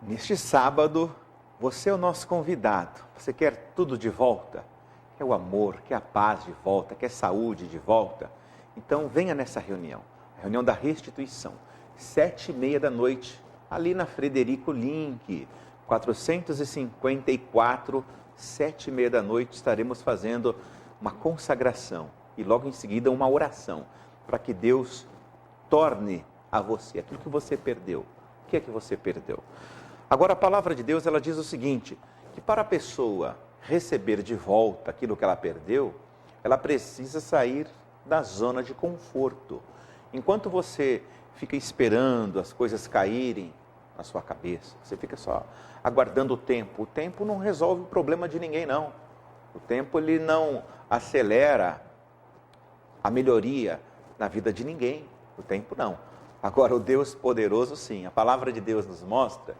Neste sábado, você é o nosso convidado. Você quer tudo de volta? Quer o amor, quer a paz de volta, quer saúde de volta? Então venha nessa reunião, a reunião da restituição, 7h30 da noite, ali na Frederico Link, 454, 7h30 da noite, estaremos fazendo uma consagração e logo em seguida uma oração, para que Deus torne a você aquilo que você perdeu. O que é que você perdeu? Agora, a palavra de Deus, ela diz o seguinte, que para a pessoa receber de volta aquilo que ela perdeu, ela precisa sair da zona de conforto. Enquanto você fica esperando as coisas caírem na sua cabeça, você fica só aguardando o tempo não resolve o problema de ninguém, não. O tempo, ele não acelera a melhoria na vida de ninguém. O tempo, não. Agora, o Deus poderoso, sim. A palavra de Deus nos mostra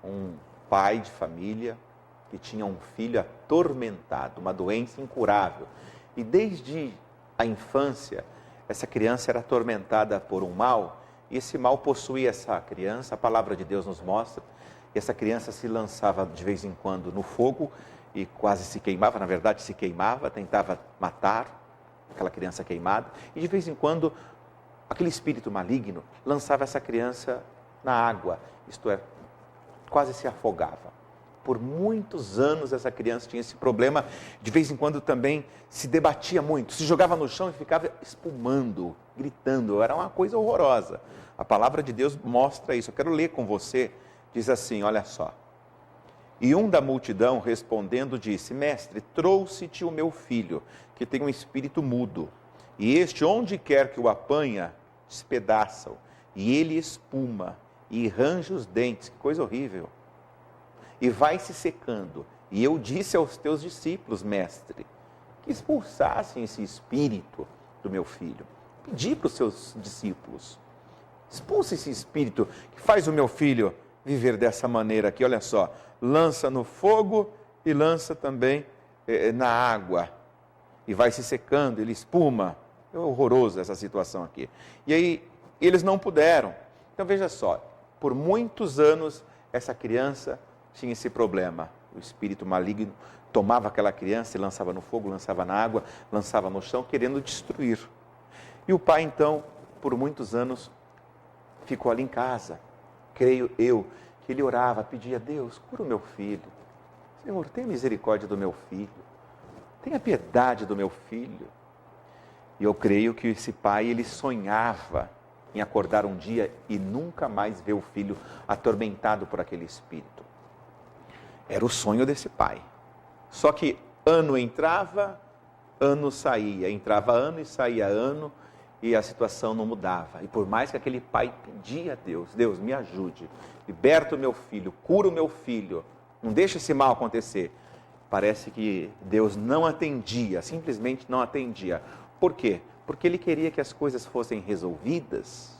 um pai de família que tinha um filho atormentado, uma doença incurável. E desde a infância, essa criança era atormentada por um mal, e esse mal possuía essa criança, a palavra de Deus nos mostra, e essa criança se lançava de vez em quando no fogo e quase se queimava, na verdade se queimava, tentava matar aquela criança queimada, e de vez em quando aquele espírito maligno lançava essa criança na água, isto é, quase se afogava. Por muitos anos essa criança tinha esse problema, de vez em quando também se debatia muito, se jogava no chão e ficava espumando, gritando, era uma coisa horrorosa. A palavra de Deus mostra isso, eu quero ler com você, diz assim, olha só. E um da multidão respondendo disse, mestre, trouxe-te o meu filho, que tem um espírito mudo, e este onde quer que o apanha, despedaça-o, e ele espuma, e arranja os dentes, que coisa horrível. E vai se secando. E eu disse aos teus discípulos, mestre, que expulsassem esse espírito do meu filho. Pedi para os seus discípulos, expulsa esse espírito que faz o meu filho viver dessa maneira aqui. Olha só, lança no fogo e lança também na água. E vai se secando, ele espuma. É horroroso essa situação aqui. E aí, eles não puderam. Então, veja só, por muitos anos, essa criança tinha esse problema. O espírito maligno tomava aquela criança e lançava no fogo, lançava na água, lançava no chão, querendo destruir. E o pai, então, por muitos anos, ficou ali em casa. Creio eu que ele orava, pedia a Deus, cura o meu filho. Senhor, tenha misericórdia do meu filho. Tenha piedade do meu filho. E eu creio que esse pai, ele sonhava em acordar um dia e nunca mais ver o filho atormentado por aquele espírito. Era o sonho desse pai. Só que ano entrava, ano saía. Entrava ano e saía ano e a situação não mudava. E por mais que aquele pai pedia a Deus, Deus me ajude, liberta o meu filho, cura o meu filho, não deixa esse mal acontecer. Parece que Deus não atendia, simplesmente não atendia. Por quê? Porque ele queria que as coisas fossem resolvidas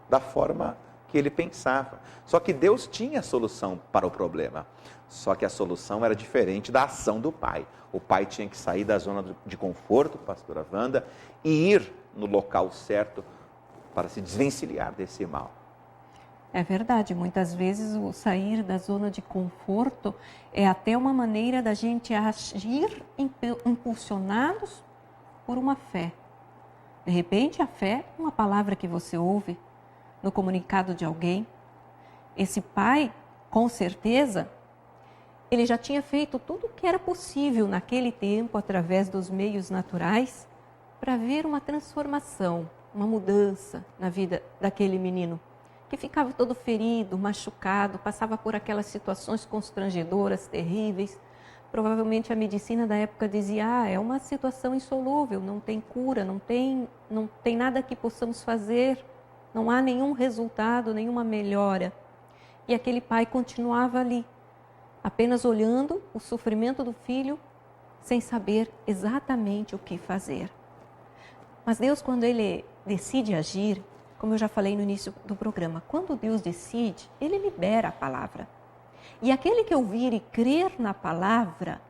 da forma que ele pensava. Só que Deus tinha a solução para o problema. Só que a solução era diferente da ação do pai. O pai tinha que sair da zona de conforto, pastora Wanda, e ir no local certo para se desvencilhar desse mal. É verdade, muitas vezes o sair da zona de conforto é até uma maneira da gente agir impulsionados por uma fé. De repente, a fé é uma palavra que você ouve no comunicado de alguém. Esse pai, com certeza, ele já tinha feito tudo o que era possível naquele tempo, através dos meios naturais, para ver uma transformação, uma mudança na vida daquele menino, que ficava todo ferido, machucado, passava por aquelas situações constrangedoras, terríveis. Provavelmente a medicina da época dizia, é uma situação insolúvel, não tem cura, não tem nada que possamos fazer, não há nenhum resultado, nenhuma melhora. E aquele pai continuava ali, apenas olhando o sofrimento do filho, sem saber exatamente o que fazer. Mas Deus, quando Ele decide agir, como eu já falei no início do programa, quando Deus decide, Ele libera a palavra. E aquele que ouvir e crer na palavra,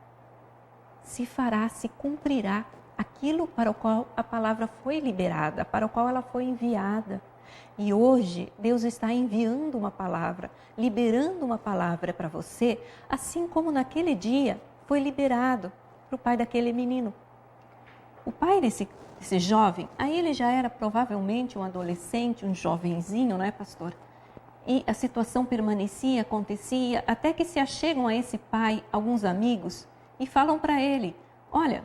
se fará, se cumprirá aquilo para o qual a palavra foi liberada, para o qual ela foi enviada. E hoje, Deus está enviando uma palavra, liberando uma palavra para você, assim como naquele dia foi liberado para o pai daquele menino. O pai desse jovem, aí ele já era provavelmente um adolescente, um jovenzinho, não é, pastor? E a situação permanecia, acontecia, até que se achegam a esse pai alguns amigos e falam para ele: olha,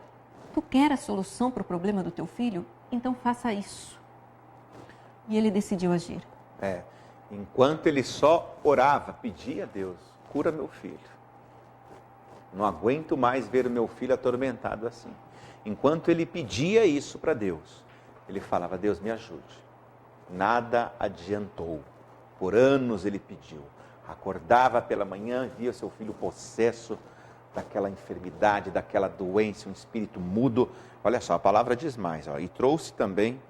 tu quer a solução para o problema do teu filho? Então faça isso. E ele decidiu agir. Enquanto ele só orava, pedia a Deus: cura meu filho. Não aguento mais ver o meu filho atormentado assim. Enquanto ele pedia isso para Deus, ele falava: Deus, me ajude. Nada adiantou. Por anos ele pediu. Acordava pela manhã, via seu filho possesso daquela enfermidade, daquela doença, um espírito mudo. Olha só, a palavra diz mais. E trouxe também,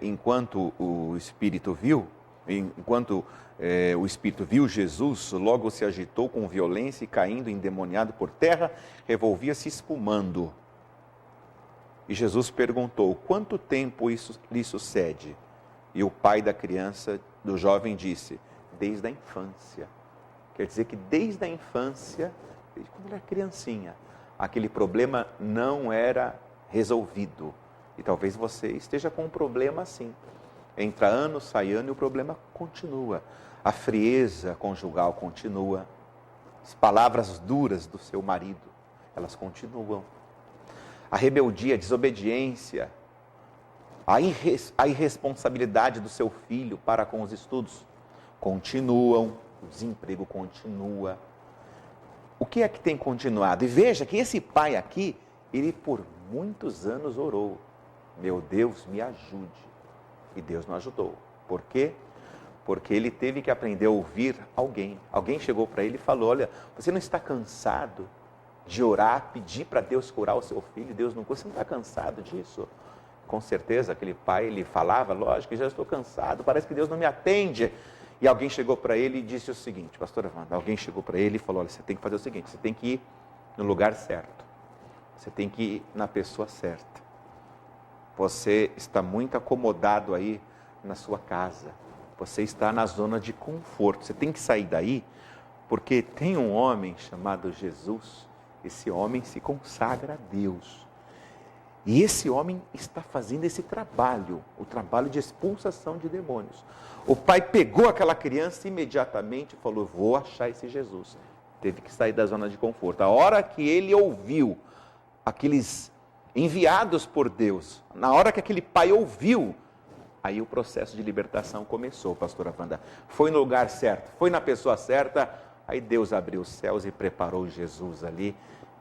enquanto o espírito viu Jesus, logo se agitou com violência e, caindo endemoniado por terra, revolvia-se espumando. E Jesus perguntou: quanto tempo isso lhe sucede? E o pai da criança, do jovem, disse: desde a infância. Quer dizer que desde a infância, desde quando ele era criancinha, aquele problema não era resolvido. E talvez você esteja com um problema assim. Entra ano, sai ano e o problema continua. A frieza conjugal continua. As palavras duras do seu marido, elas continuam. A rebeldia, a desobediência, a irresponsabilidade do seu filho para com os estudos continuam. O desemprego continua. O que é que tem continuado? E veja que esse pai aqui, ele por muitos anos orou: meu Deus, me ajude. E Deus não ajudou. Por quê? Porque ele teve que aprender a ouvir alguém. Alguém chegou para ele e falou: olha, você não está cansado de orar, pedir para Deus curar o seu filho? Deus não cura. Você não está cansado disso? Com certeza, aquele pai, ele falava: lógico, já estou cansado, parece que Deus não me atende. E alguém chegou para ele e disse o seguinte: pastora Wanda, alguém chegou para ele e falou: olha, você tem que fazer o seguinte, você tem que ir no lugar certo. Você tem que ir na pessoa certa. Você está muito acomodado aí na sua casa. Você está na zona de conforto. Você tem que sair daí, porque tem um homem chamado Jesus. Esse homem se consagra a Deus. E esse homem está fazendo esse trabalho, o trabalho de expulsação de demônios. O pai pegou aquela criança e imediatamente falou: vou achar esse Jesus. Teve que sair da zona de conforto. A hora que ele ouviu aqueles enviados por Deus, na hora que aquele pai ouviu, aí o processo de libertação começou, pastora Wanda. Foi no lugar certo, foi na pessoa certa, aí Deus abriu os céus e preparou Jesus ali,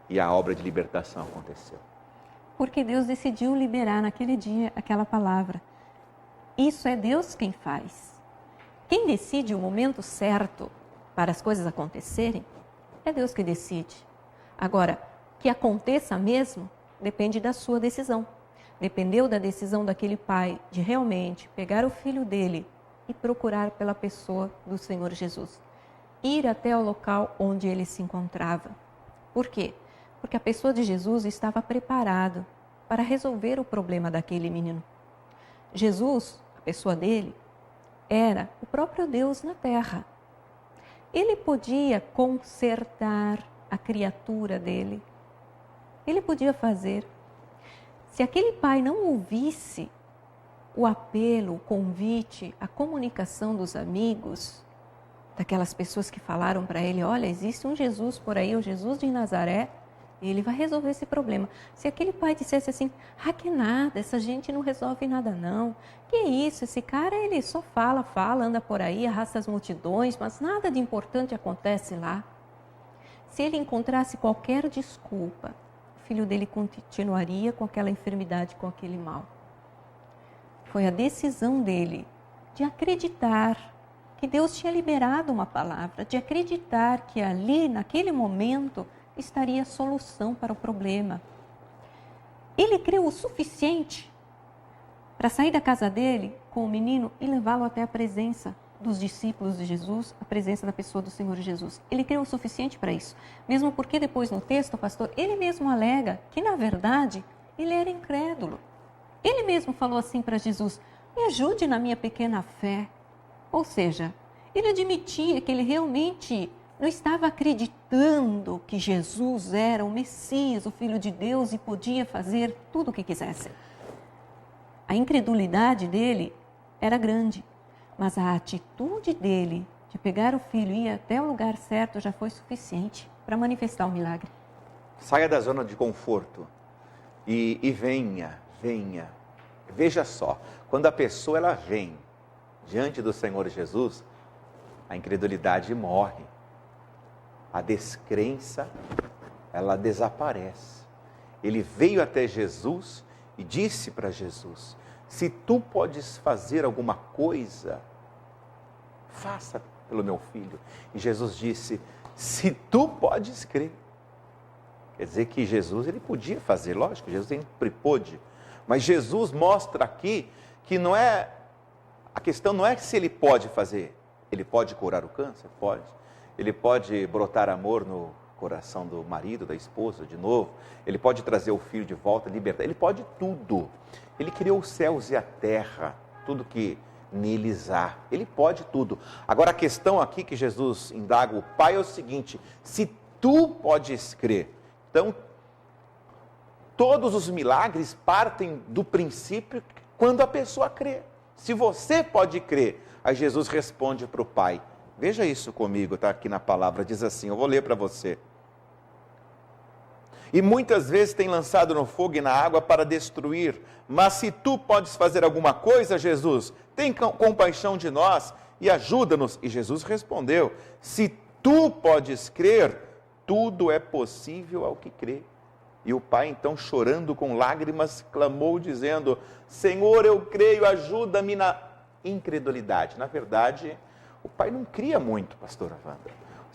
e a obra de libertação aconteceu. Porque Deus decidiu liberar naquele dia aquela palavra. Isso é Deus quem faz. Quem decide o momento certo para as coisas acontecerem, é Deus que decide. Agora, que aconteça mesmo, depende da sua decisão. Dependeu da decisão daquele pai de realmente pegar o filho dele e procurar pela pessoa do Senhor Jesus. Ir até o local onde ele se encontrava. Por quê? Porque a pessoa de Jesus estava preparado para resolver o problema daquele menino. Jesus, a pessoa dele, era o próprio Deus na terra. Ele podia consertar a criatura dele. Ele podia fazer. Se aquele pai não ouvisse o apelo, o convite, a comunicação dos amigos, daquelas pessoas que falaram para ele: olha, existe um Jesus por aí, o Jesus de Nazaré, ele vai resolver esse problema. Se aquele pai dissesse assim: que nada, essa gente não resolve nada não. Que isso, esse cara ele só fala, anda por aí, arrasta as multidões, mas nada de importante acontece lá. Se ele encontrasse qualquer desculpa, o filho dele continuaria com aquela enfermidade, com aquele mal. Foi a decisão dele de acreditar que Deus tinha liberado uma palavra, de acreditar que ali, naquele momento, estaria a solução para o problema. Ele creu o suficiente para sair da casa dele com o menino e levá-lo até a presença dos discípulos de Jesus, a presença da pessoa do Senhor Jesus. Ele creu o suficiente para isso. Mesmo porque depois no texto, pastor, ele mesmo alega que, na verdade, ele era incrédulo. Ele mesmo falou assim para Jesus: me ajude na minha pequena fé. Ou seja, ele admitia que ele realmente não estava acreditando que Jesus era o Messias, o Filho de Deus, e podia fazer tudo o que quisesse. A incredulidade dele era grande, mas a atitude dele de pegar o filho e ir até o lugar certo já foi suficiente para manifestar o milagre. Saia da zona de conforto e venha. Veja só, quando a pessoa ela vem diante do Senhor Jesus, a incredulidade morre. A descrença, ela desaparece. Ele veio até Jesus e disse para Jesus: se tu podes fazer alguma coisa, faça pelo meu filho. E Jesus disse: se tu podes crer. Quer dizer que Jesus, ele podia fazer, lógico, Jesus sempre pôde. Mas Jesus mostra aqui que a questão não é se ele pode fazer. Ele pode curar o câncer? Pode. Ele pode brotar amor no coração do marido, da esposa, de novo. Ele pode trazer o filho de volta, libertar. Ele pode tudo. Ele criou os céus e a terra, tudo que neles há. Ele pode tudo. Agora a questão aqui que Jesus indaga o Pai é o seguinte: se tu podes crer. Então, todos os milagres partem do princípio quando a pessoa crê. Se você pode crer, aí Jesus responde para o Pai. Veja isso comigo, está aqui na palavra, diz assim, eu vou ler para você. E muitas vezes tem lançado no fogo e na água para destruir, mas se tu podes fazer alguma coisa, Jesus, tem compaixão de nós e ajuda-nos. E Jesus respondeu: se tu podes crer, tudo é possível ao que crê. E o pai, então, chorando com lágrimas, clamou dizendo: Senhor, eu creio, ajuda-me na incredulidade. Na verdade, o pai não cria muito, pastora Wanda.